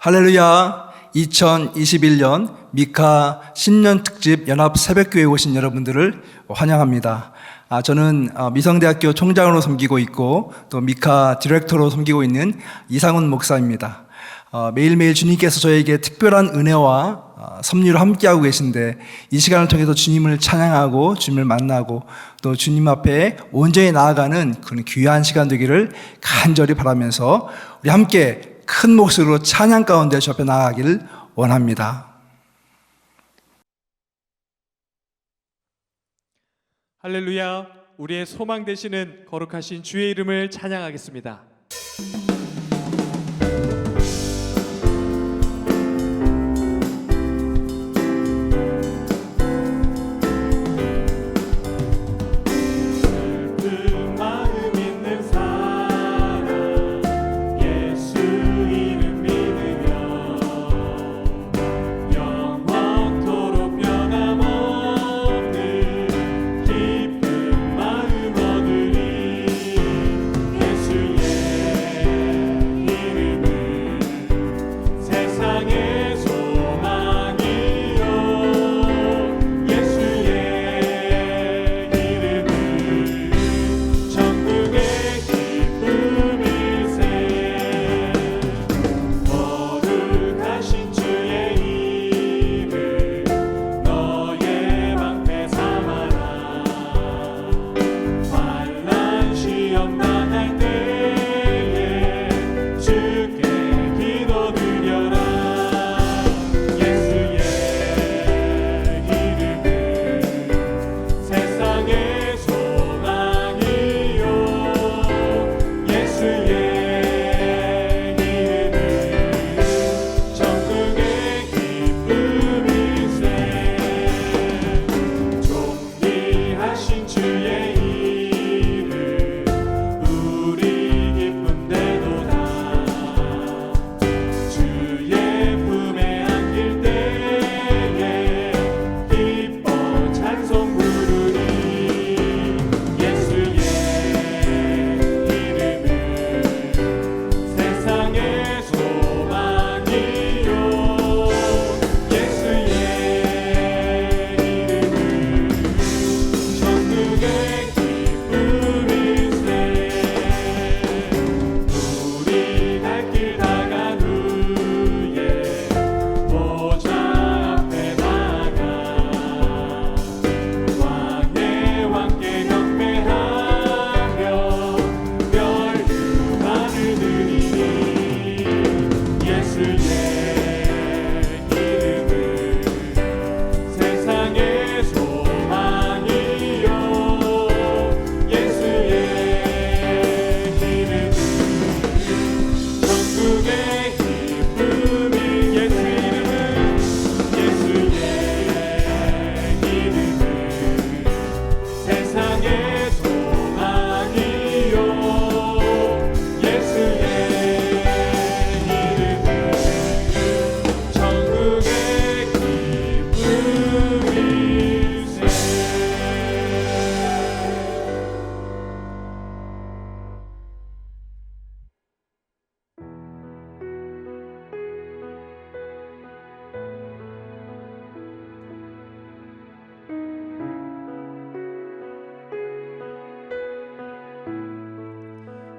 할렐루야. 2021년 미카 신년 특집 연합 새벽교회에 오신 여러분들을 환영합니다. 저는 미성대학교 총장으로 섬기고 있고 또 미카 디렉터로 섬기고 있는 이상훈 목사입니다. 매일매일 주님께서 저에게 특별한 은혜와 섭리로 함께하고 계신데 이 시간을 통해서 주님을 찬양하고 주님을 만나고 또 주님 앞에 온전히 나아가는 그런 귀한 시간 되기를 간절히 바라면서 우리 함께 큰 목소리로 찬양 가운데 주 앞에 나아가기를 원합니다. 할렐루야. 우리의 소망 되시는 거룩하신 주의 이름을 찬양하겠습니다.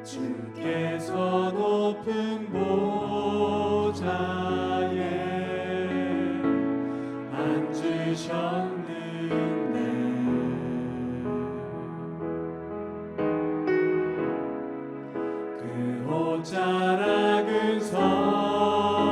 주께서 높은 보좌에 앉으셨는데 그 옷자락은 선하시고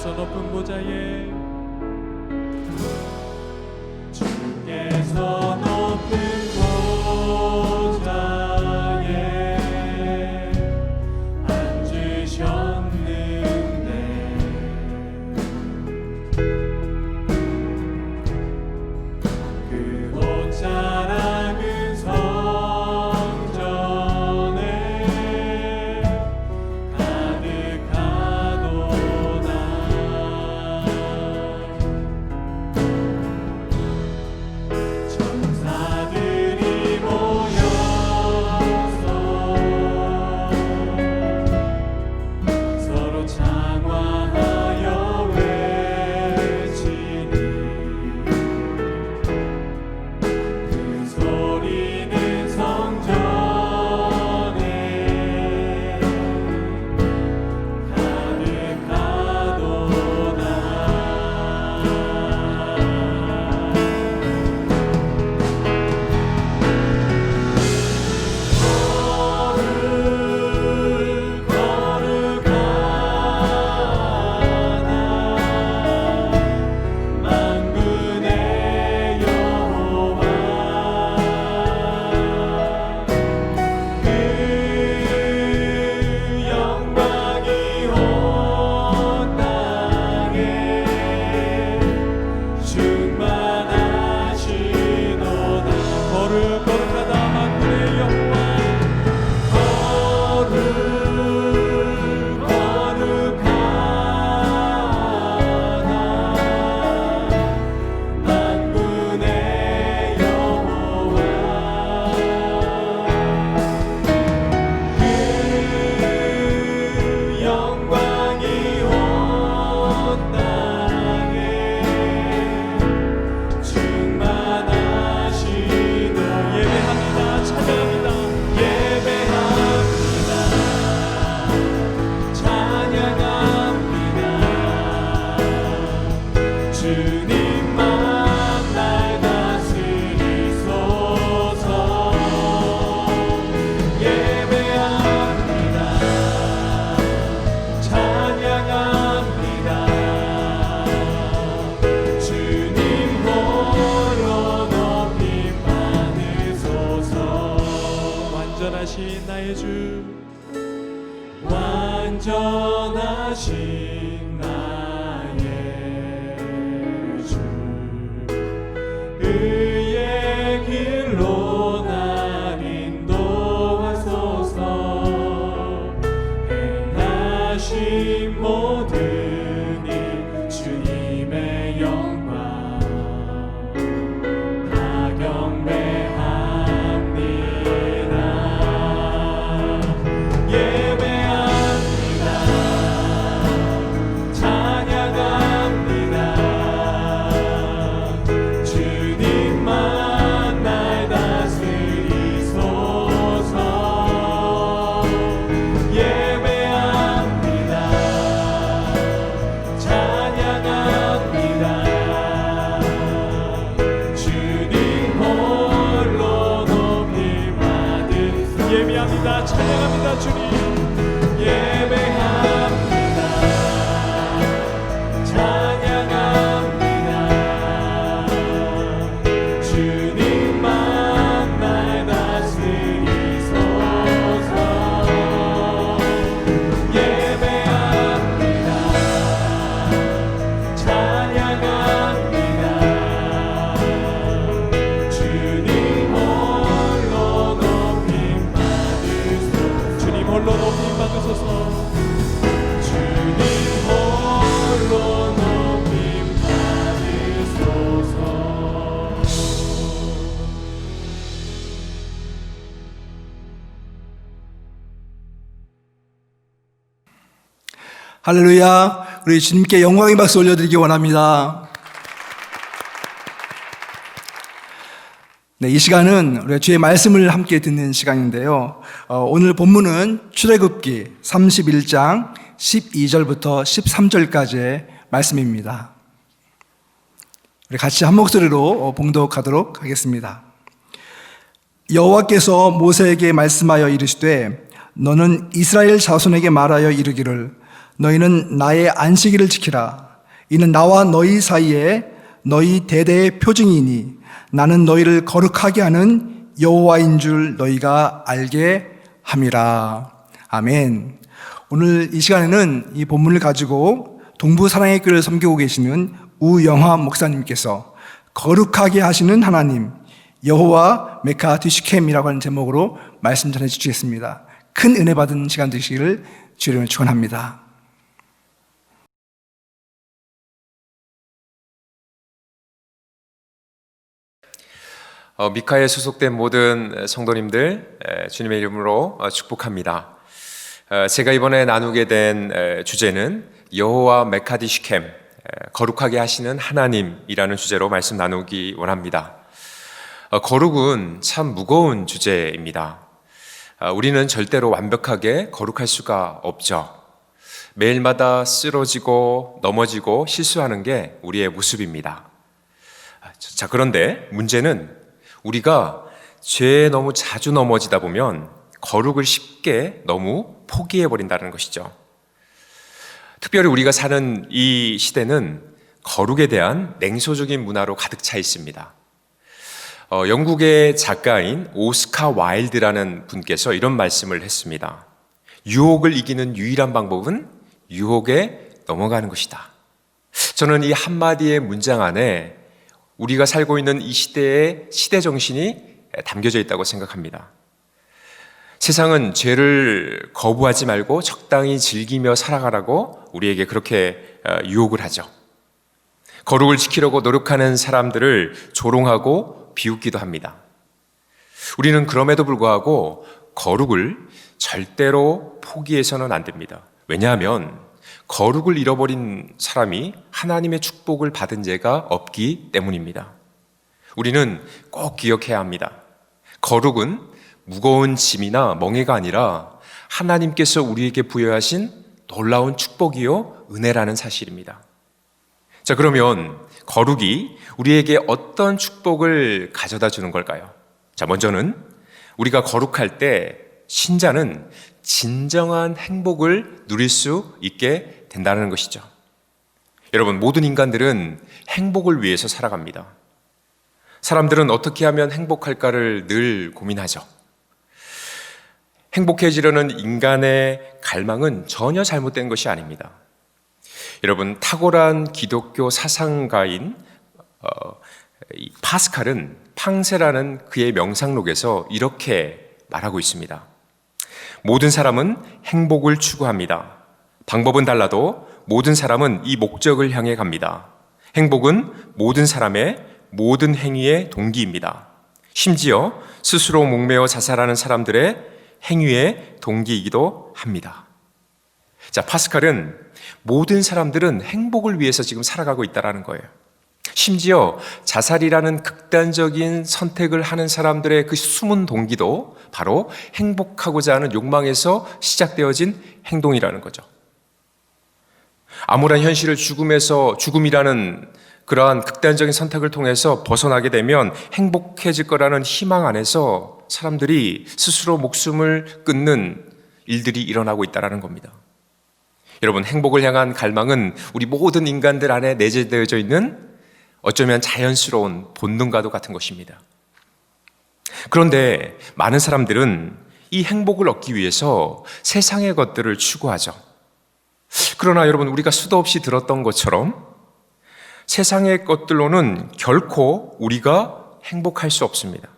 주께서 높은 보좌에 주께서 높은 보좌에 앉으셨는데 그 옷자락은 성전에 가득하도다. 천사들이 모여서 서로 창화하여 외치니 그 소리는 성전에 만군의 여호와 그 영광이 온 땅에 충만하시도다. 거룩하다 만군의 여호와 거룩하다 만군의 여호와 그 영광이 온 땅에 충만하시도다. 예배합니다. 찬양합니다. 예배합니다. 찬양합니다. 주님만 날 다스리소서. 예배합니다. 찬양합니다. 주님 홀로 높임 받으소서. 완전하신 나의 주 완전하신 나의 주 의의 길로 날 인도하소서. 행하신 모든 일 주님의 영광 다 경배합니다. 예배합니다. 찬양합니다. 주님만 날 다스리소서. 예배합니다. 찬양합니다. 주님 홀로 높임 받으소서. 예배합니다. 찬양합니다. 주님 예배합니다. 찬양합니다. 주님만 날 다스리소서. 예배합니다. 찬양합니다. 주님 홀로 높임 받으소서. 주님 홀로 높임 받으소서. 주님 홀로 높임 받으소서. 할렐루야. 우리 주님께 영광의 박수 올려드리기 원합니다. 네, 이 시간은 우리 주의 말씀을 함께 듣는 시간인데요. 오늘 본문은 출애굽기 31장 12절부터 13절까지의 말씀입니다. 우리 같이 한 목소리로 봉독하도록 하겠습니다. 여호와께서 모세에게 말씀하여 이르시되 너는 이스라엘 자손에게 말하여 이르기를 너희는 나의 안식일을 지키라. 이는 나와 너희 사이에 너희 대대의 표징이니 나는 너희를 거룩하게 하는 여호와인 줄 너희가 알게 함이라. 아멘. 오늘 이 시간에는 이 본문을 가지고 동부 사랑의 교회를 섬기고 계시는 우영화 목사님께서 거룩하게 하시는 하나님, 여호와 메카디슈켐이라고 하는 제목으로 말씀 전해 주시겠습니다. 큰 은혜 받은 시간 되시기를 주의 이름으로 축원합니다. 미카에 소속된 모든 성도님들 주님의 이름으로 축복합니다. 제가 이번에 나누게 된 주제는 여호와 메카디슈켐, 거룩하게 하시는 하나님이라는 주제로 말씀 나누기 원합니다. 거룩은 참 무거운 주제입니다. 우리는 절대로 완벽하게 거룩할 수가 없죠. 매일마다 쓰러지고 넘어지고 실수하는 게 우리의 모습입니다. 자, 그런데 문제는 우리가 죄에 너무 자주 넘어지다 보면 거룩을 쉽게 너무 포기해버린다는 것이죠. 특별히 우리가 사는 이 시대는 거룩에 대한 냉소적인 문화로 가득 차 있습니다. 영국의 작가인 오스카 와일드라는 분께서 이런 말씀을 했습니다. 유혹을 이기는 유일한 방법은 유혹에 넘어가는 것이다. 저는 이 한마디의 문장 안에 우리가 살고 있는 이 시대의 시대 정신이 담겨져 있다고 생각합니다. 세상은 죄를 거부하지 말고 적당히 즐기며 살아가라고 우리에게 그렇게 유혹을 하죠. 거룩을 지키려고 노력하는 사람들을 조롱하고 비웃기도 합니다. 우리는 그럼에도 불구하고 거룩을 절대로 포기해서는 안 됩니다. 왜냐하면 거룩을 잃어버린 사람이 하나님의 축복을 받은 죄가 없기 때문입니다. 우리는 꼭 기억해야 합니다. 거룩은 무거운 짐이나 멍해가 아니라 하나님께서 우리에게 부여하신 놀라운 축복이요 은혜라는 사실입니다. 자, 그러면 거룩이 우리에게 어떤 축복을 가져다 주는 걸까요? 자, 먼저는 우리가 거룩할 때 신자는 진정한 행복을 누릴 수 있게 된다는 것이죠. 여러분, 모든 인간들은 행복을 위해서 살아갑니다. 사람들은 어떻게 하면 행복할까를 늘 고민하죠. 행복해지려는 인간의 갈망은 전혀 잘못된 것이 아닙니다. 여러분, 탁월한 기독교 사상가인 파스칼은 팡세라는 그의 명상록에서 이렇게 말하고 있습니다. 모든 사람은 행복을 추구합니다. 방법은 달라도 모든 사람은 이 목적을 향해 갑니다. 행복은 모든 사람의 모든 행위의 동기입니다. 심지어 스스로 목매어 자살하는 사람들의 행위의 동기이기도 합니다. 자, 파스칼은 모든 사람들은 행복을 위해서 지금 살아가고 있다는 거예요. 심지어 자살이라는 극단적인 선택을 하는 사람들의 그 숨은 동기도 바로 행복하고자 하는 욕망에서 시작되어진 행동이라는 거죠. 암울한 현실을 죽음이라는 그러한 극단적인 선택을 통해서 벗어나게 되면 행복해질 거라는 희망 안에서 사람들이 스스로 목숨을 끊는 일들이 일어나고 있다는 겁니다. 여러분, 행복을 향한 갈망은 우리 모든 인간들 안에 내재되어져 있는 어쩌면 자연스러운 본능과도 같은 것입니다. 그런데 많은 사람들은 이 행복을 얻기 위해서 세상의 것들을 추구하죠. 그러나 여러분, 우리가 수도 없이 들었던 것처럼 세상의 것들로는 결코 우리가 행복할 수 없습니다.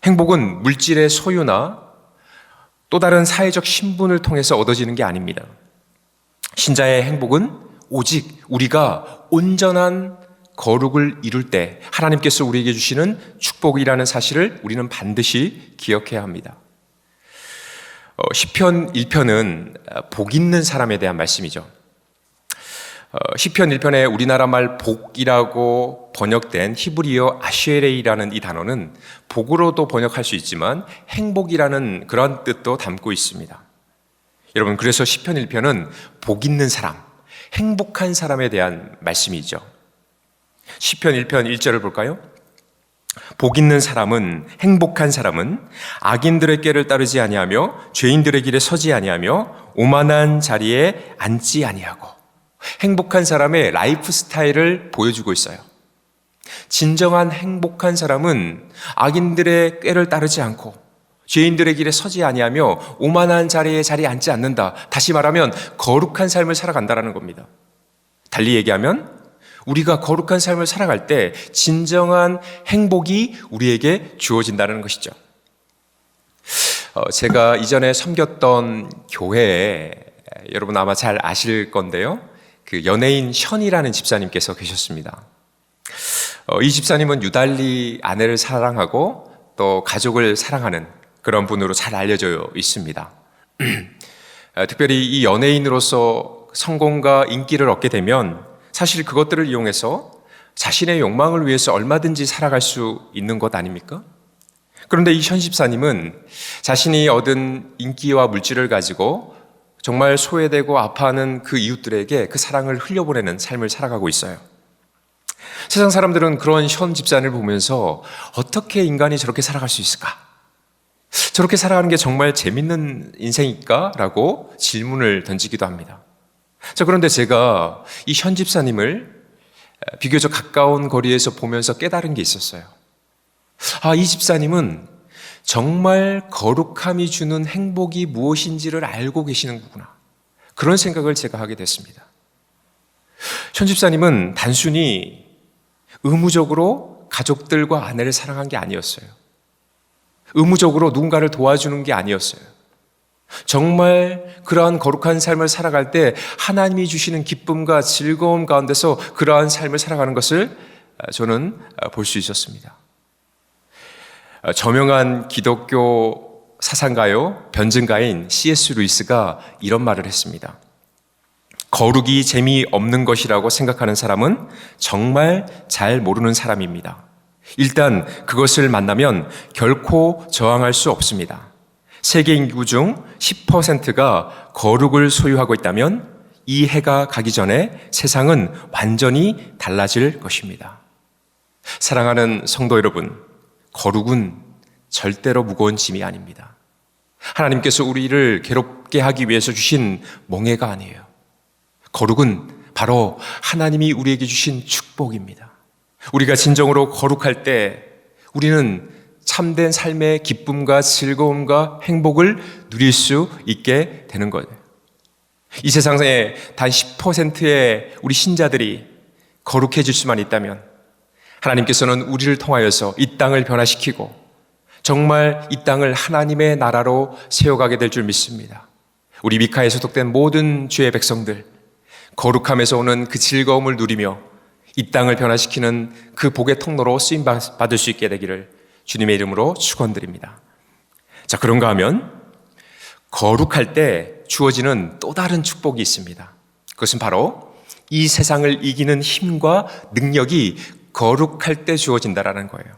행복은 물질의 소유나 또 다른 사회적 신분을 통해서 얻어지는 게 아닙니다. 신자의 행복은 오직 우리가 온전한 거룩을 이룰 때 하나님께서 우리에게 주시는 축복이라는 사실을 우리는 반드시 기억해야 합니다. 시편 1편은 복 있는 사람에 대한 말씀이죠. 시편 1편에 우리나라 말 복이라고 번역된 히브리어 아쉐레이라는 이 단어는 복으로도 번역할 수 있지만 행복이라는 그런 뜻도 담고 있습니다. 여러분, 그래서 시편 1편은 복 있는 사람, 행복한 사람에 대한 말씀이죠. 시편 1편 1절을 볼까요? 복 있는 사람은, 행복한 사람은 악인들의 꾀를 따르지 아니하며 죄인들의 길에 서지 아니하며 오만한 자리에 앉지 아니하고 행복한 사람의 라이프 스타일을 보여주고 있어요. 진정한 행복한 사람은 악인들의 꾀를 따르지 않고 죄인들의 길에 서지 아니하며 오만한 자리에 앉지 않는다. 다시 말하면 거룩한 삶을 살아간다라는 겁니다. 달리 얘기하면 우리가 거룩한 삶을 살아갈 때 진정한 행복이 우리에게 주어진다는 것이죠. 제가 이전에 섬겼던 교회에 여러분 아마 잘 아실 건데요. 그 연예인 션이라는 집사님께서 계셨습니다. 이 집사님은 유달리 아내를 사랑하고 또 가족을 사랑하는 그런 분으로 잘 알려져 있습니다. 특별히 이 연예인으로서 성공과 인기를 얻게 되면 사실 그것들을 이용해서 자신의 욕망을 위해서 얼마든지 살아갈 수 있는 것 아닙니까? 그런데 이 현 집사님은 자신이 얻은 인기와 물질을 가지고 정말 소외되고 아파하는 그 이웃들에게 그 사랑을 흘려보내는 삶을 살아가고 있어요. 세상 사람들은 그런 현 집사님을 보면서 어떻게 인간이 저렇게 살아갈 수 있을까? 저렇게 살아가는 게 정말 재밌는 인생일까? 라고 질문을 던지기도 합니다. 자, 그런데 제가 이 현 집사님을 비교적 가까운 거리에서 보면서 깨달은 게 있었어요. 이 집사님은 정말 거룩함이 주는 행복이 무엇인지를 알고 계시는 거구나. 그런 생각을 제가 하게 됐습니다. 현 집사님은 단순히 의무적으로 가족들과 아내를 사랑한 게 아니었어요. 의무적으로 누군가를 도와주는 게 아니었어요. 정말 그러한 거룩한 삶을 살아갈 때 하나님이 주시는 기쁨과 즐거움 가운데서 그러한 삶을 살아가는 것을 저는 볼 수 있었습니다. 저명한 기독교 사상가요, 변증가인 C.S. 루이스가 이런 말을 했습니다. 거룩이 재미없는 것이라고 생각하는 사람은 정말 잘 모르는 사람입니다. 일단 그것을 만나면 결코 저항할 수 없습니다. 세계 인구 중 10%가 거룩을 소유하고 있다면 이 해가 가기 전에 세상은 완전히 달라질 것입니다. 사랑하는 성도 여러분, 거룩은 절대로 무거운 짐이 아닙니다. 하나님께서 우리를 괴롭게 하기 위해서 주신 멍해가 아니에요. 거룩은 바로 하나님이 우리에게 주신 축복입니다. 우리가 진정으로 거룩할 때 우리는 참된 삶의 기쁨과 즐거움과 행복을 누릴 수 있게 되는 거예요. 이 세상에 단 10%의 우리 신자들이 거룩해질 수만 있다면 하나님께서는 우리를 통하여서 이 땅을 변화시키고 정말 이 땅을 하나님의 나라로 세워가게 될 줄 믿습니다. 우리 미카에 소속된 모든 주의 백성들, 거룩함에서 오는 그 즐거움을 누리며 이 땅을 변화시키는 그 복의 통로로 쓰임 받을 수 있게 되기를 주님의 이름으로 축원드립니다. 자, 그런가 하면 거룩할 때 주어지는 또 다른 축복이 있습니다. 그것은 바로 이 세상을 이기는 힘과 능력이 거룩할 때 주어진다라는 거예요.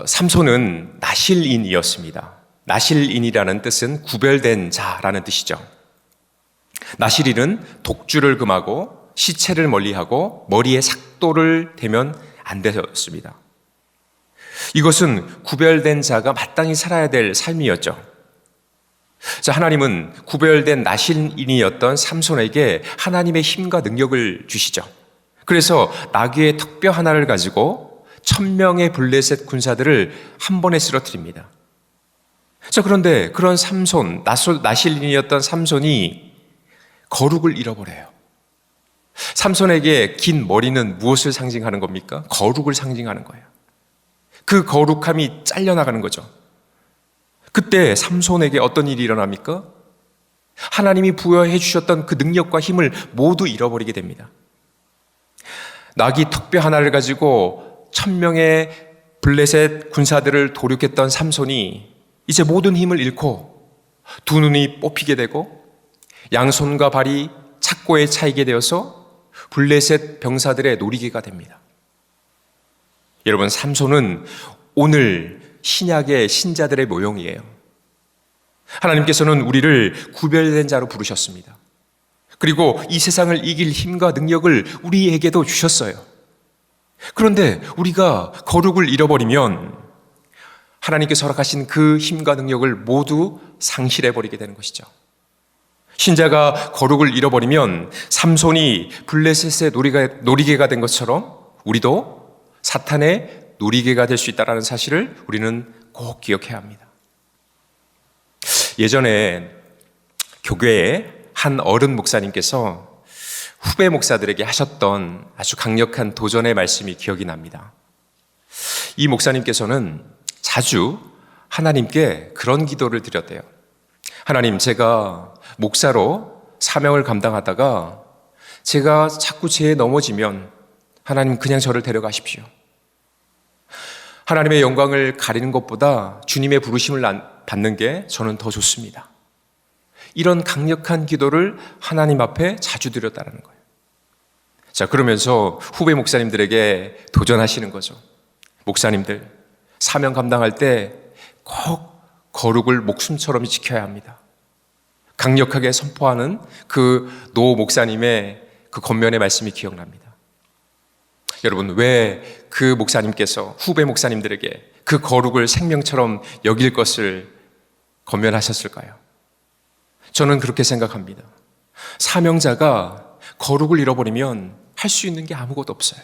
삼손은 나실인이었습니다. 나실인이라는 뜻은 구별된 자라는 뜻이죠. 나실인은 독주를 금하고 시체를 멀리하고 머리에 삭도를 대면 안 되었습니다. 이것은 구별된 자가 마땅히 살아야 될 삶이었죠. 자, 하나님은 구별된 나실인이었던 삼손에게 하나님의 힘과 능력을 주시죠. 그래서 나귀의 턱뼈 하나를 가지고 1000명의 블레셋 군사들을 한 번에 쓰러뜨립니다. 자, 그런데 그런 삼손, 나실인이었던 삼손이 거룩을 잃어버려요. 삼손에게 긴 머리는 무엇을 상징하는 겁니까? 거룩을 상징하는 거예요. 그 거룩함이 잘려나가는 거죠. 그때 삼손에게 어떤 일이 일어납니까? 하나님이 부여해 주셨던 그 능력과 힘을 모두 잃어버리게 됩니다. 나귀 턱뼈 하나를 가지고 1000명의 블레셋 군사들을 도륙했던 삼손이 이제 모든 힘을 잃고 두 눈이 뽑히게 되고 양손과 발이 착고에 차이게 되어서 블레셋 병사들의 놀이개가 됩니다. 여러분, 삼손은 오늘 신약의 신자들의 모형이에요. 하나님께서는 우리를 구별된 자로 부르셨습니다. 그리고 이 세상을 이길 힘과 능력을 우리에게도 주셨어요. 그런데 우리가 거룩을 잃어버리면 하나님께서 허락하신 그 힘과 능력을 모두 상실해버리게 되는 것이죠. 신자가 거룩을 잃어버리면 삼손이 블레셋의 놀이개가 된 것처럼 우리도 사탄의 놀이개가 될 수 있다는 사실을 우리는 꼭 기억해야 합니다. 예전에 교회에 한 어른 목사님께서 후배 목사들에게 하셨던 아주 강력한 도전의 말씀이 기억이 납니다. 이 목사님께서는 자주 하나님께 그런 기도를 드렸대요. 하나님, 제가 목사로 사명을 감당하다가 제가 자꾸 죄에 넘어지면 하나님 그냥 저를 데려가십시오. 하나님의 영광을 가리는 것보다 주님의 부르심을 받는 게 저는 더 좋습니다. 이런 강력한 기도를 하나님 앞에 자주 드렸다는 거예요. 자, 그러면서 후배 목사님들에게 도전하시는 거죠. 목사님들, 사명 감당할 때 꼭 거룩을 목숨처럼 지켜야 합니다. 강력하게 선포하는 그 노 목사님의 그 겉면의 말씀이 기억납니다. 여러분, 왜 그 목사님께서 후배 목사님들에게 그 거룩을 생명처럼 여길 것을 권면하셨을까요? 저는 그렇게 생각합니다. 사명자가 거룩을 잃어버리면 할 수 있는 게 아무것도 없어요.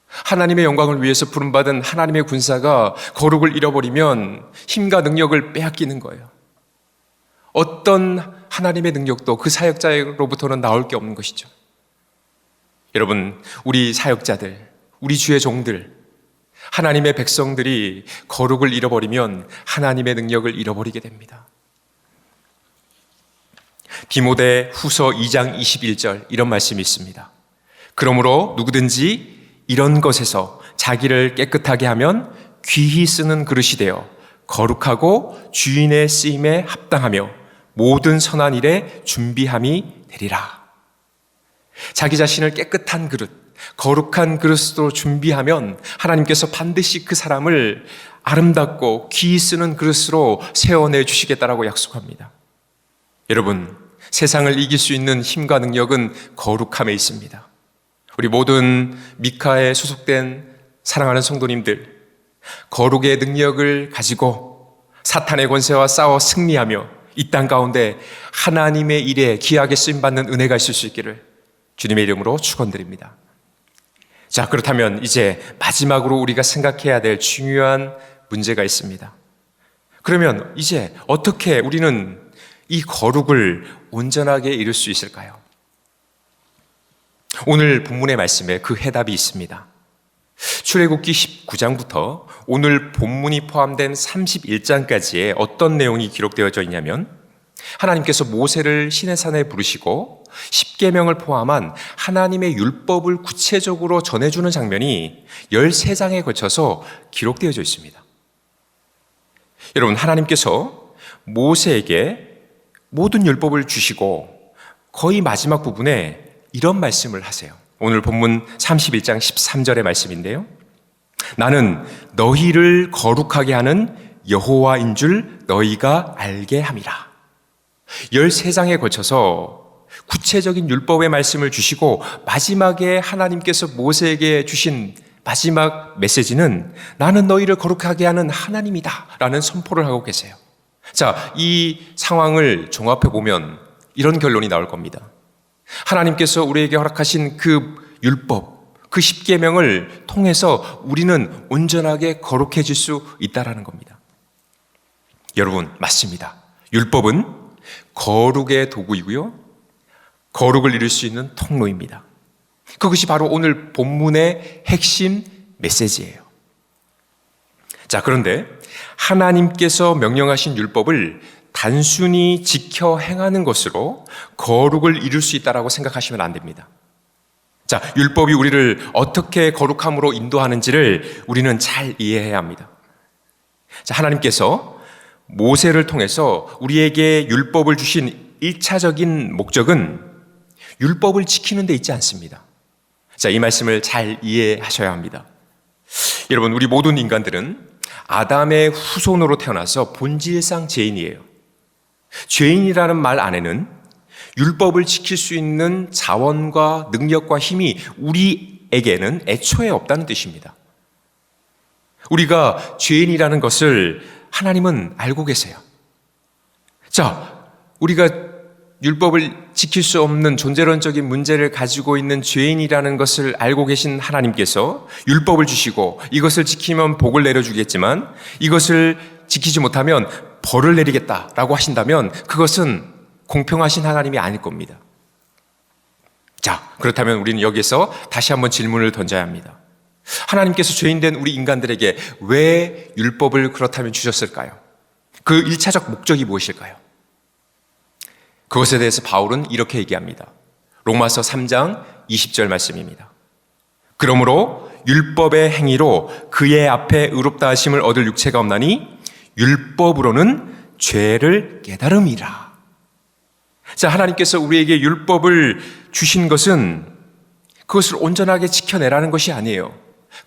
하나님의 영광을 위해서 부름받은 하나님의 군사가 거룩을 잃어버리면 힘과 능력을 빼앗기는 거예요. 어떤 하나님의 능력도 그 사역자로부터는 나올 게 없는 것이죠. 여러분, 우리 사역자들, 우리 주의 종들, 하나님의 백성들이 거룩을 잃어버리면 하나님의 능력을 잃어버리게 됩니다. 디모데 후서 2장 21절 이런 말씀이 있습니다. 그러므로 누구든지 이런 것에서 자기를 깨끗하게 하면 귀히 쓰는 그릇이 되어 거룩하고 주인의 쓰임에 합당하며 모든 선한 일에 준비함이 되리라. 자기 자신을 깨끗한 그릇, 거룩한 그릇으로 준비하면 하나님께서 반드시 그 사람을 아름답고 귀히 쓰는 그릇으로 세워내 주시겠다라고 약속합니다. 여러분, 세상을 이길 수 있는 힘과 능력은 거룩함에 있습니다. 우리 모든 미카에 소속된 사랑하는 성도님들, 거룩의 능력을 가지고 사탄의 권세와 싸워 승리하며 이 땅 가운데 하나님의 일에 귀하게 쓰임받는 은혜가 있을 수 있기를 주님의 이름으로 축원드립니다. 자, 그렇다면 이제 마지막으로 우리가 생각해야 될 중요한 문제가 있습니다. 그러면 이제 어떻게 우리는 이 거룩을 온전하게 이룰 수 있을까요? 오늘 본문의 말씀에 그 해답이 있습니다. 출애굽기 19장부터 오늘 본문이 포함된 31장까지의 어떤 내용이 기록되어져 있냐면 하나님께서 모세를 시내산에 부르시고 십계명을 포함한 하나님의 율법을 구체적으로 전해주는 장면이 13장에 걸쳐서 기록되어져 있습니다. 여러분, 하나님께서 모세에게 모든 율법을 주시고 거의 마지막 부분에 이런 말씀을 하세요. 오늘 본문 31장 13절의 말씀인데요. 나는 너희를 거룩하게 하는 여호와인 줄 너희가 알게 함이라. 13장에 걸쳐서 구체적인 율법의 말씀을 주시고 마지막에 하나님께서 모세에게 주신 마지막 메시지는 나는 너희를 거룩하게 하는 하나님이다 라는 선포를 하고 계세요. 자, 이 상황을 종합해 보면 이런 결론이 나올 겁니다. 하나님께서 우리에게 허락하신 그 율법, 그 십계명을 통해서 우리는 온전하게 거룩해질 수 있다라는 겁니다. 여러분, 맞습니다. 율법은 거룩의 도구이고요, 거룩을 이룰 수 있는 통로입니다. 그것이 바로 오늘 본문의 핵심 메시지예요. 자, 그런데 하나님께서 명령하신 율법을 단순히 지켜 행하는 것으로 거룩을 이룰 수 있다라고 생각하시면 안 됩니다. 자, 율법이 우리를 어떻게 거룩함으로 인도하는지를 우리는 잘 이해해야 합니다. 자, 하나님께서 모세를 통해서 우리에게 율법을 주신 1차적인 목적은 율법을 지키는 데 있지 않습니다. 자, 이 말씀을 잘 이해하셔야 합니다. 여러분, 우리 모든 인간들은 아담의 후손으로 태어나서 본질상 죄인이에요. 죄인이라는 말 안에는 율법을 지킬 수 있는 자원과 능력과 힘이 우리에게는 애초에 없다는 뜻입니다. 우리가 죄인이라는 것을 하나님은 알고 계세요. 자, 우리가 율법을 지킬 수 없는 존재론적인 문제를 가지고 있는 죄인이라는 것을 알고 계신 하나님께서 율법을 주시고 이것을 지키면 복을 내려주겠지만 이것을 지키지 못하면 벌을 내리겠다라고 하신다면 그것은 공평하신 하나님이 아닐 겁니다. 자, 그렇다면 우리는 여기에서 다시 한번 질문을 던져야 합니다. 하나님께서 죄인된 우리 인간들에게 왜 율법을 그렇다면 주셨을까요? 그 1차적 목적이 무엇일까요? 그것에 대해서 바울은 이렇게 얘기합니다. 로마서 3장 20절 말씀입니다. 그러므로 율법의 행위로 그의 앞에 의롭다 하심을 얻을 육체가 없나니 율법으로는 죄를 깨달음이라. 자, 하나님께서 우리에게 율법을 주신 것은 그것을 온전하게 지켜내라는 것이 아니에요.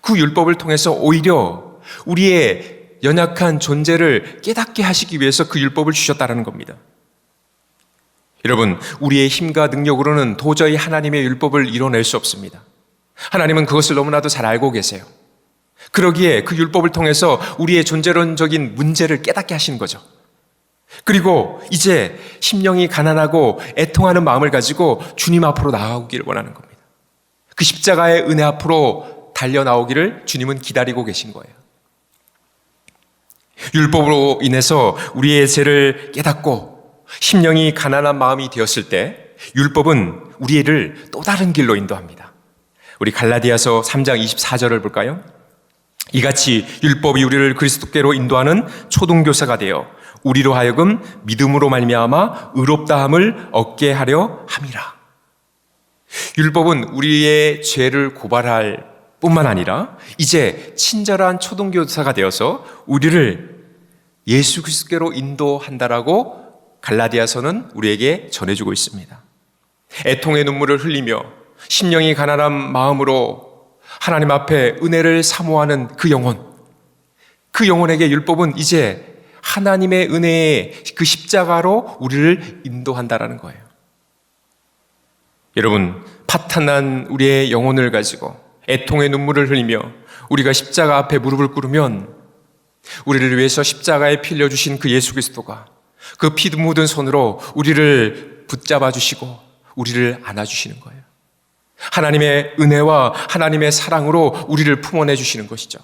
그 율법을 통해서 오히려 우리의 연약한 존재를 깨닫게 하시기 위해서 그 율법을 주셨다는 겁니다. 여러분, 우리의 힘과 능력으로는 도저히 하나님의 율법을 이뤄낼 수 없습니다. 하나님은 그것을 너무나도 잘 알고 계세요. 그러기에 그 율법을 통해서 우리의 존재론적인 문제를 깨닫게 하시는 거죠. 그리고 이제 심령이 가난하고 애통하는 마음을 가지고 주님 앞으로 나아오기를 원하는 겁니다. 그 십자가의 은혜 앞으로 달려 나오기를 주님은 기다리고 계신 거예요. 율법으로 인해서 우리의 죄를 깨닫고 심령이 가난한 마음이 되었을 때 율법은 우리를 또 다른 길로 인도합니다. 우리 갈라디아서 3장 24절을 볼까요? 이같이 율법이 우리를 그리스도께로 인도하는 초등교사가 되어 우리로 하여금 믿음으로 말미암아 의롭다함을 얻게 하려 함이라. 율법은 우리의 죄를 고발할 뿐만 아니라 이제 친절한 초등교사가 되어서 우리를 예수 그리스도께로 인도한다라고 갈라디아서는 우리에게 전해주고 있습니다. 애통의 눈물을 흘리며 심령이 가난한 마음으로 하나님 앞에 은혜를 사모하는 그 영혼에게 율법은 이제 하나님의 은혜의 그 십자가로 우리를 인도한다라는 거예요. 여러분, 파탄난 우리의 영혼을 가지고 애통의 눈물을 흘리며 우리가 십자가 앞에 무릎을 꿇으면 우리를 위해서 십자가에 피 흘려주신 그 예수 그리스도가 그 피 묻은 손으로 우리를 붙잡아 주시고 우리를 안아주시는 거예요. 하나님의 은혜와 하나님의 사랑으로 우리를 품어내 주시는 것이죠.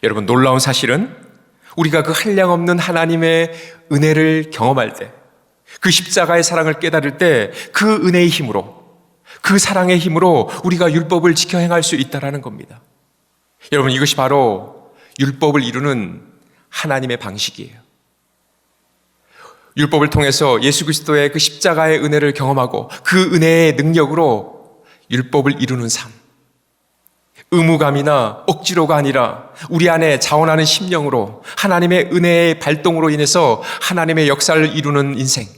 여러분, 놀라운 사실은 우리가 그 한량없는 하나님의 은혜를 경험할 때, 그 십자가의 사랑을 깨달을 때 그 은혜의 힘으로, 그 사랑의 힘으로 우리가 율법을 지켜 행할 수 있다는 겁니다. 여러분, 이것이 바로 율법을 이루는 하나님의 방식이에요. 율법을 통해서 예수 그리스도의 그 십자가의 은혜를 경험하고 그 은혜의 능력으로 율법을 이루는 삶. 의무감이나 억지로가 아니라 우리 안에 자원하는 심령으로 하나님의 은혜의 발동으로 인해서 하나님의 역사를 이루는 인생.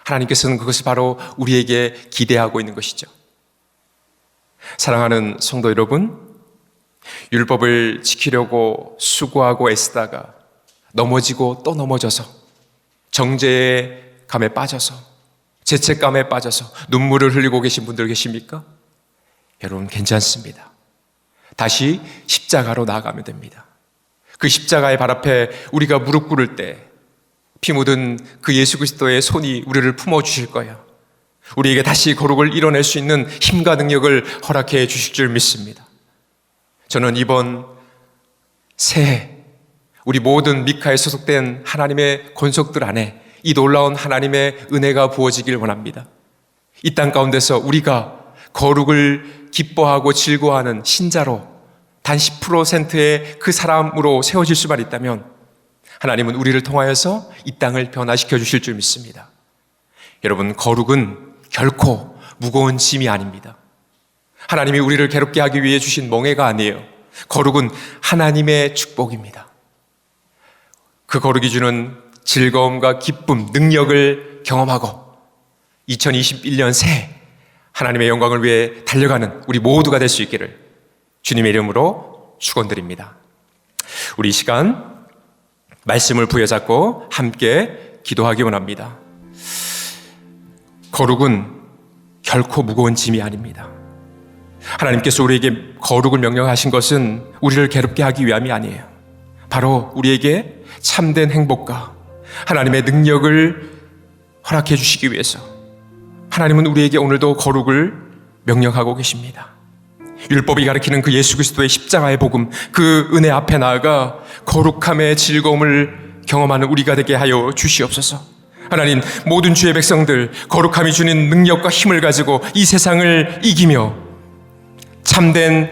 하나님께서는 그것이 바로 우리에게 기대하고 있는 것이죠. 사랑하는 성도 여러분, 율법을 지키려고 수고하고 애쓰다가 넘어지고 또 넘어져서 정죄의 감에 빠져서 죄책감에 빠져서 눈물을 흘리고 계신 분들 계십니까? 여러분, 괜찮습니다. 다시 십자가로 나아가면 됩니다. 그 십자가의 발 앞에 우리가 무릎 꿇을 때 피 묻은 그 예수 그리스도의 손이 우리를 품어주실 거예요. 우리에게 다시 거룩을 이뤄낼 수 있는 힘과 능력을 허락해 주실 줄 믿습니다. 저는 이번 새해 우리 모든 미카에 소속된 하나님의 권속들 안에 이 놀라운 하나님의 은혜가 부어지길 원합니다. 이 땅 가운데서 우리가 거룩을 기뻐하고 즐거워하는 신자로 단 10%의 그 사람으로 세워질 수만 있다면 하나님은 우리를 통하여서 이 땅을 변화시켜 주실 줄 믿습니다. 여러분, 거룩은 결코 무거운 짐이 아닙니다. 하나님이 우리를 괴롭게 하기 위해 주신 멍해가 아니에요. 거룩은 하나님의 축복입니다. 그 거룩이 주는 즐거움과 기쁨, 능력을 경험하고 2021년 새해 하나님의 영광을 위해 달려가는 우리 모두가 될 수 있기를 주님의 이름으로 축원드립니다. 우리 이 시간 말씀을 부여잡고 함께 기도하기 원합니다. 거룩은 결코 무거운 짐이 아닙니다. 하나님께서 우리에게 거룩을 명령하신 것은 우리를 괴롭게 하기 위함이 아니에요. 바로 우리에게 참된 행복과 하나님의 능력을 허락해 주시기 위해서 하나님은 우리에게 오늘도 거룩을 명령하고 계십니다. 율법이 가리키는 그 예수 그리스도의 십자가의 복음, 그 은혜 앞에 나아가 거룩함의 즐거움을 경험하는 우리가 되게 하여 주시옵소서. 하나님, 모든 주의 백성들 거룩함이 주는 능력과 힘을 가지고 이 세상을 이기며 참된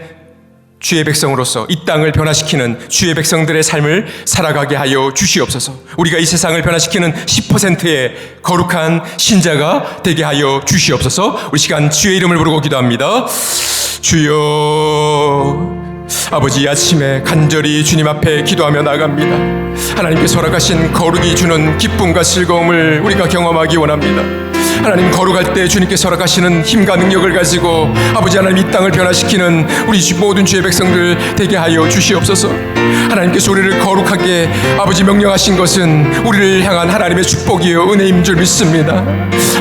주의 백성으로서 이 땅을 변화시키는 주의 백성들의 삶을 살아가게 하여 주시옵소서. 우리가 이 세상을 변화시키는 10%의 거룩한 신자가 되게 하여 주시옵소서. 우리 시간 주의 이름을 부르고 기도합니다. 주여, 아버지, 이 아침에 간절히 주님 앞에 기도하며 나아갑니다. 하나님께서 허락하신 거룩이 주는 기쁨과 즐거움을 우리가 경험하기 원합니다. 하나님, 거룩할 때 주님께서 허락하시는 힘과 능력을 가지고 아버지 하나님 이 땅을 변화시키는 우리 모든 주의 백성들 되게 하여 주시옵소서. 하나님께서 우리를 거룩하게 아버지 명령하신 것은 우리를 향한 하나님의 축복이요 은혜인 줄 믿습니다.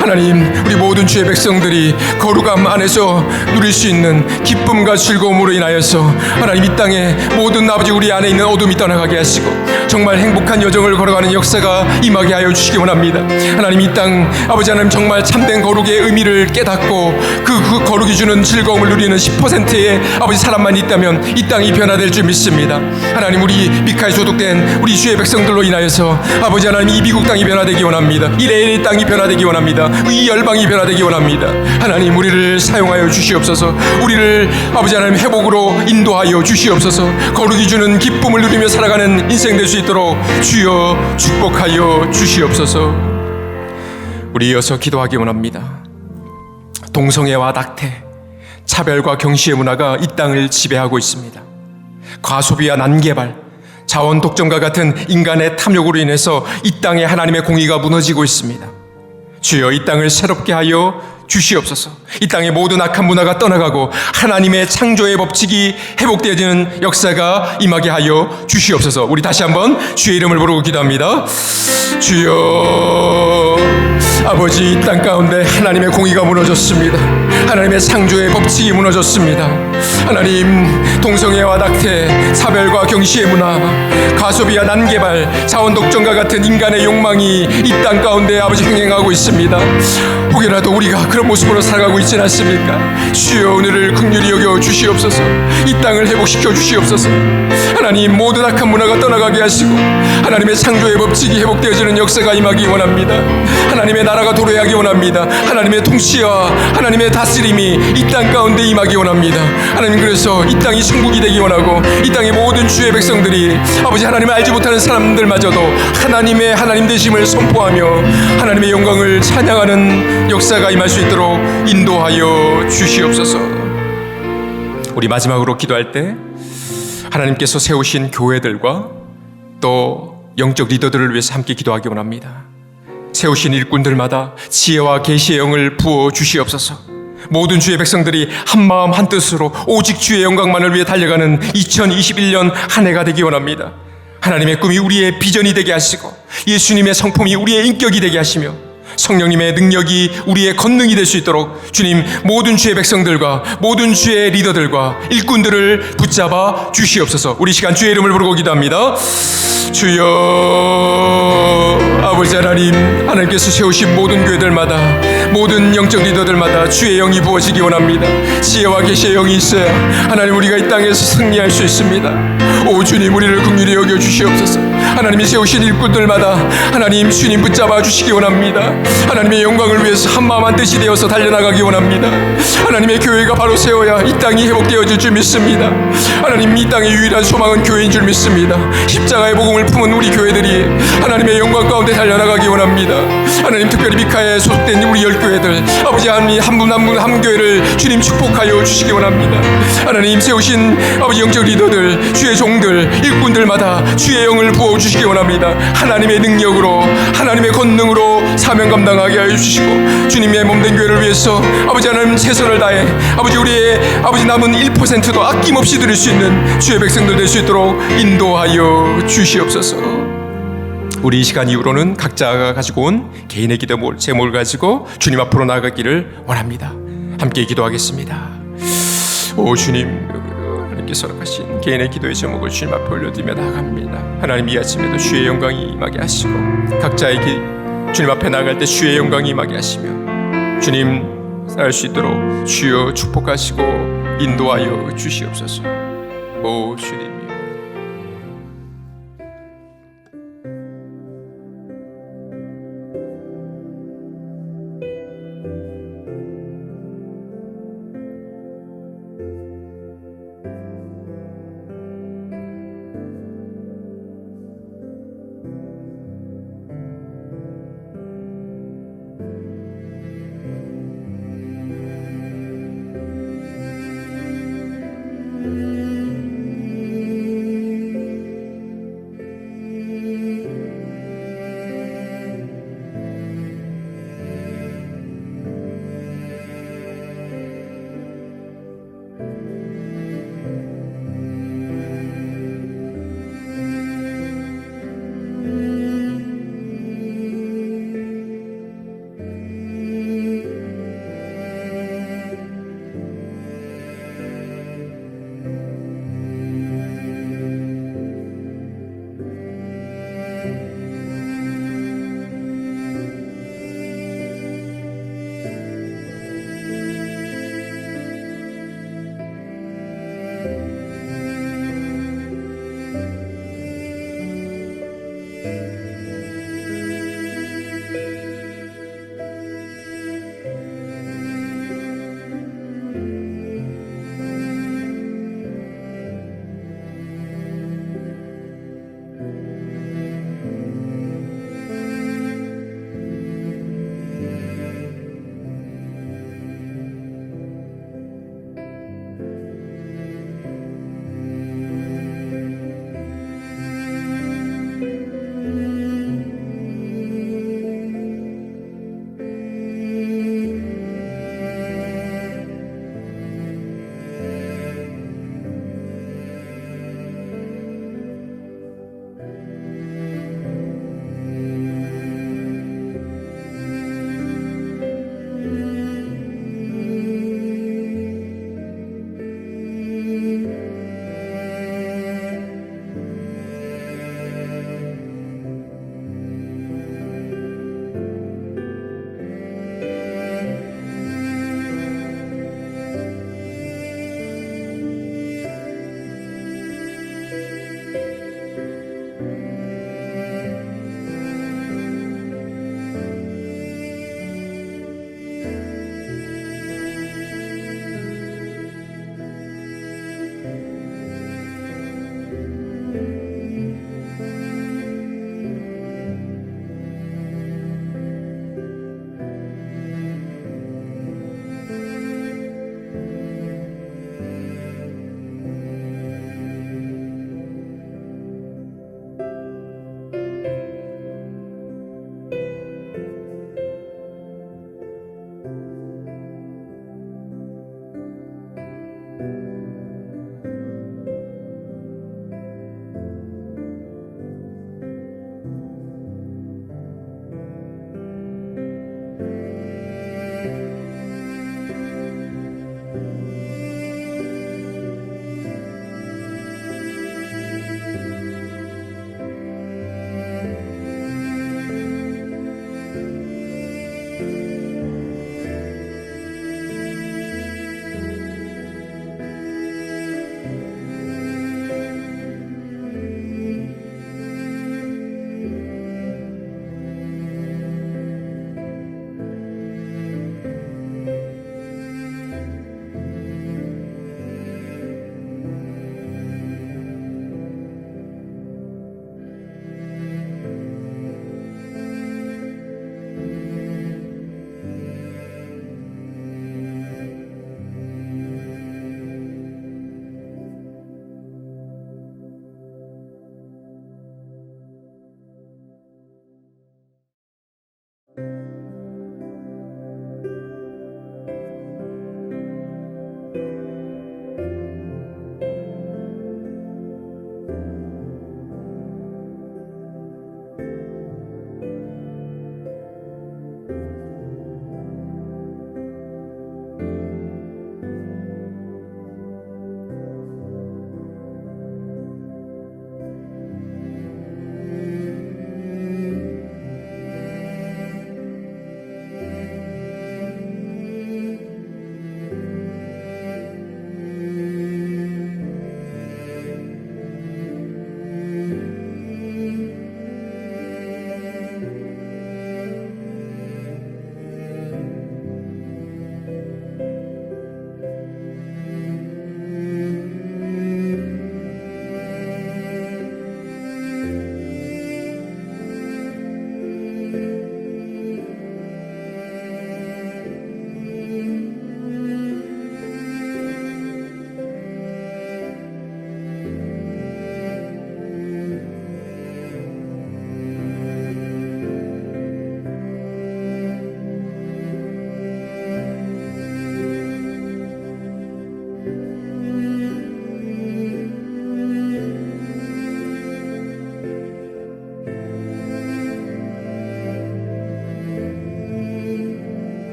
하나님, 우리 모든 주의 백성들이 거룩함 안에서 누릴 수 있는 기쁨과 즐거움으로 인하여서 하나님 이 땅에 모든 아버지 우리 안에 있는 어둠이 떠나가게 하시고 정말 행복한 여정을 걸어가는 역사가 임하게 하여 주시기 원합니다. 하나님, 이 땅 아버지 하나님 정말 참된 거룩의 의미를 깨닫고 그 거룩이 주는 즐거움을 누리는 10%의 아버지 사람만 있다면 이 땅이 변화될 줄 믿습니다. 하나님, 우리 미카에 소속된 우리 주의 백성들로 인하여서 아버지 하나님 이 미국 땅이 변화되기 원합니다. 이 LA 땅이 변화되기 원합니다. 이 열방이 변화되기 원합니다. 하나님, 우리를 사용하여 주시옵소서. 우리를 아버지 하나님 회복으로 인도하여 주시옵소서. 거룩이 주는 기쁨을 누리며 살아가는 인생 될 수 있도록 주여 축복하여 주시옵소서. 우리 이어서 기도하기 원합니다. 동성애와 낙태, 차별과 경시의 문화가 이 땅을 지배하고 있습니다. 과소비와 난개발, 자원 독점과 같은 인간의 탐욕으로 인해서 이 땅에 하나님의 공의가 무너지고 있습니다. 주여, 이 땅을 새롭게 하여 주시옵소서. 이 땅의 모든 악한 문화가 떠나가고 하나님의 창조의 법칙이 회복되어지는 역사가 임하게 하여 주시옵소서. 우리 다시 한번 주의 이름을 부르고 기도합니다. 주여, 아버지, 이 땅 가운데 하나님의 공의가 무너졌습니다. 하나님의 창조의 법칙이 무너졌습니다. 하나님, 동성애와 낙태, 차별과 경시의 문화, 가소비와 난개발, 자원 독점과 같은 인간의 욕망이 이 땅 가운데 아버지 행행하고 있습니다. 혹여라도 우리가 그런 모습으로 살아가고 있지 않습니까? 주여, 오늘을 긍휼히 여겨 주시옵소서. 이 땅을 회복시켜 주시옵소서. 하나님, 모든 악한 문화가 떠나가게 하시고 하나님의 창조의 법칙이 회복되어지는 역사가 임하기 원합니다. 하나님의 나라가 도래하기 원합니다. 하나님의 통치와 하나님의 다스림이 이 땅 가운데 임하기 원합니다. 하나님, 그래서 이 땅이 천국이 되기 원하고 이 땅의 모든 주의 백성들이 아버지 하나님을 알지 못하는 사람들마저도 하나님의 하나님 되심을 선포하며 하나님의 영광을 찬양하는 역사가 임할 수 있도록 인도하여 주시옵소서. 우리 마지막으로 기도할 때 하나님께서 세우신 교회들과 또 영적 리더들을 위해서 함께 기도하기 원합니다. 세우신 일꾼들마다 지혜와 계시의 영을 부어 주시옵소서. 모든 주의 백성들이 한마음 한뜻으로 오직 주의 영광만을 위해 달려가는 2021년 한 해가 되기 원합니다. 하나님의 꿈이 우리의 비전이 되게 하시고 예수님의 성품이 우리의 인격이 되게 하시며 성령님의 능력이 우리의 권능이 될 수 있도록 주님, 모든 주의 백성들과 모든 주의 리더들과 일꾼들을 붙잡아 주시옵소서. 우리 시간 주의 이름을 부르고 기도합니다. 주여, 아버지 하나님, 하나님께서 세우신 모든 교회들마다 모든 영적 리더들마다 주의 영이 부어지기 원합니다. 지혜와 계시의 영이 있어야 하나님 우리가 이 땅에서 승리할 수 있습니다. 오 주님, 우리를 긍휼히 여겨 주시옵소서. 하나님이 세우신 일꾼들마다 하나님 주님 붙잡아 주시기 원합니다. 하나님의 영광을 위해서 한마음 한뜻이 되어서 달려나가기 원합니다. 하나님의 교회가 바로 세워야 이 땅이 회복되어질 줄 믿습니다. 하나님, 이 땅의 유일한 소망은 교회인 줄 믿습니다. 십자가의 복음을 품은 우리 교회들이 하나님의 영광 가운데 달려나가기 원합니다. 하나님, 특별히 미카에 소속된 우리 10교회들 아버지 하나님 한 분 한 분 한 교회를 주님 축복하여 주시기 원합니다. 하나님, 세우신 아버지 영적 리더들, 주의 종들, 일꾼들마다 주의 영을 부어 주시기 원합니다. 하나님의 능력으로 하나님의 권능으로 사명 감당하게 하여 주시고 주님의 몸된 교회를 위해서 아버지 하나님 최선을 다해 아버지 우리의 아버지 남은 1%도 아낌없이 드릴 수 있는 주의 백성들 될 수 있도록 인도하여 주시옵소서. 우리 이 시간 이후로는 각자가 가지고 온 개인의 기도 제목을 가지고 주님 앞으로 나아가기를 원합니다. 함께 기도하겠습니다. 오 주님, 하나님께서 허락하신 개인의 기도의 제목을 주님 앞에 올려드리며 나아갑니다. 하나님, 이 아침에도 주의 영광이 임하게 하시고 각자의 주님 앞에 나아갈 때 주의 영광이 임하게 하시며 주님 살아갈 수 있도록 주여 축복하시고 인도하여 주시옵소서. 오 주님,